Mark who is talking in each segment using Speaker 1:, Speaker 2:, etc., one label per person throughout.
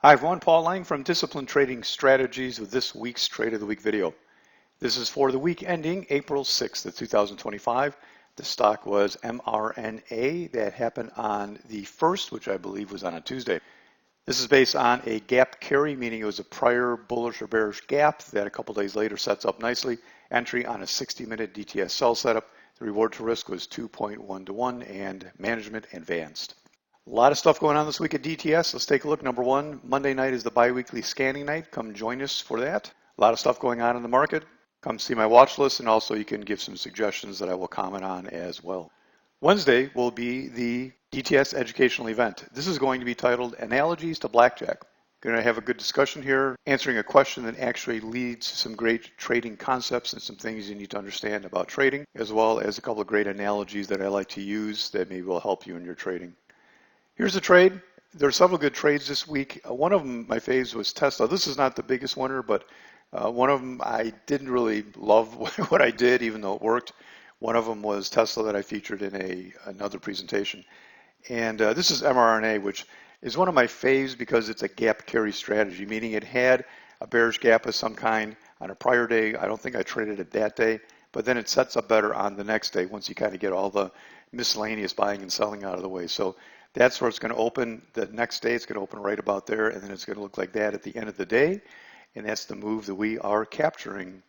Speaker 1: Hi everyone, Paul Lang from Disciplined Trading Strategies with this week's Trade of the Week video. This is for the week ending April 6th of 2025. The stock was MRNA. That happened on the 1st, which I believe was on a Tuesday. This is based on a gap carry, meaning it was a prior bullish or bearish gap that a couple days later sets up nicely. Entry on a 60-minute DTS sell setup. The reward to risk was 2.1 to 1 and management advanced. A lot of stuff going on this week at DTS. Let's take a look. Number one, Monday night is the bi-weekly scanning night. Come join us for that. A lot of stuff going on in the market. Come see my watch list, and also you can give some suggestions that I will comment on as well. Wednesday will be the DTS educational event. This is going to be titled Analogies to Blackjack. Going to have a good discussion here, answering a question that actually leads to some great trading concepts and some things you need to understand about trading, as well as a couple of great analogies that I like to use that maybe will help you in your trading. Here's a trade. There are several good trades this week. One of them, my faves, was Tesla. This is not the biggest winner, but one of them I didn't really love what I did, even though it worked. One of them was Tesla that I featured in another presentation. And this is MRNA, which is one of my faves because it's a gap carry strategy, meaning it had a bearish gap of some kind on a prior day. I don't think I traded it that day, but then it sets up better on the next day once you kind of get all the miscellaneous buying and selling out of the way. So that's where it's going to open the next day. It's going to open right about there, and then it's going to look like that at the end of the day, and that's the move that we are capturing.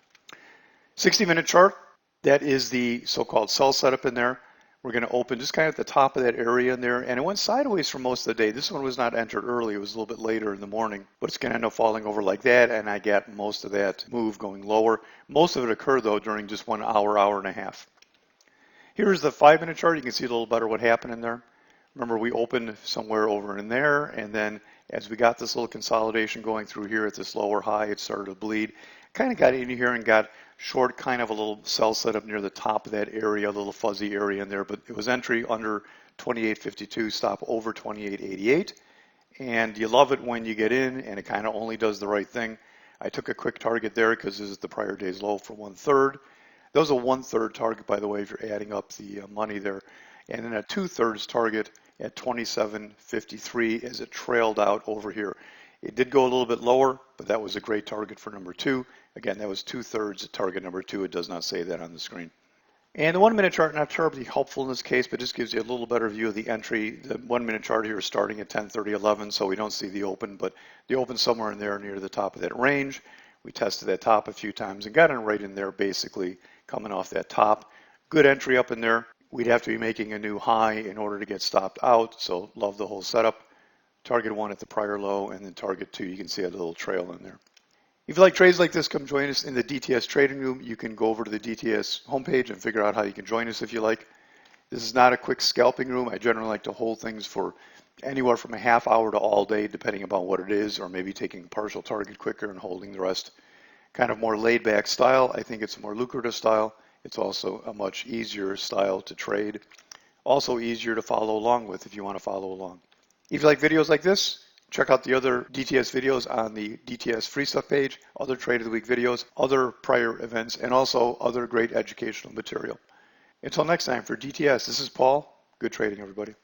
Speaker 1: 60-minute chart, that is the so-called sell setup in there. We're going to open just kind of at the top of that area in there, and it went sideways for most of the day. This one was not entered early. It was a little bit later in the morning, but it's going to end up falling over like that, and I got most of that move going lower. Most of it occurred, though, during just 1 hour, hour and a half. Here's the 5-minute chart. You can see a little better what happened in there. Remember, we opened somewhere over in there, and then as we got this little consolidation going through here at this lower high, it started to bleed. Kind of got in here and got short, kind of a little sell setup near the top of that area, a little fuzzy area in there, but it was entry under 28.52, stop over 28.88. And you love it when you get in, and it kind of only does the right thing. I took a quick target there because this is the prior day's low for 1/3. That was a 1/3 target, by the way, if you're adding up the money there. And then a 2/3 target at 27.53 as it trailed out over here. It did go a little bit lower, but that was a great target for number 2. Again, that was 2/3 at target number 2. It does not say that on the screen. And the 1-minute chart, not terribly helpful in this case, but just gives you a little better view of the entry. The 1-minute chart here is starting at 10:30.11, so we don't see the open, but the open somewhere in there near the top of that range. We tested that top a few times and got in right in there, basically coming off that top. Good entry up in there. We'd have to be making a new high in order to get stopped out, so love the whole setup. Target 1 at the prior low, and then target 2, you can see a little trail in there. If you like trades like this, come join us in the DTS Trading Room. You can go over to the DTS homepage and figure out how you can join us if you like. This is not a quick scalping room. I generally like to hold things for anywhere from a half hour to all day, depending upon what it is, or maybe taking a partial target quicker and holding the rest. Kind of more laid back style. I think it's a more lucrative style. It's also a much easier style to trade. Also easier to follow along with if you want to follow along. If you like videos like this, check out the other DTS videos on the DTS Free Stuff page, other Trade of the Week videos, other prior events, and also other great educational material. Until next time, for DTS, this is Paul. Good trading, everybody.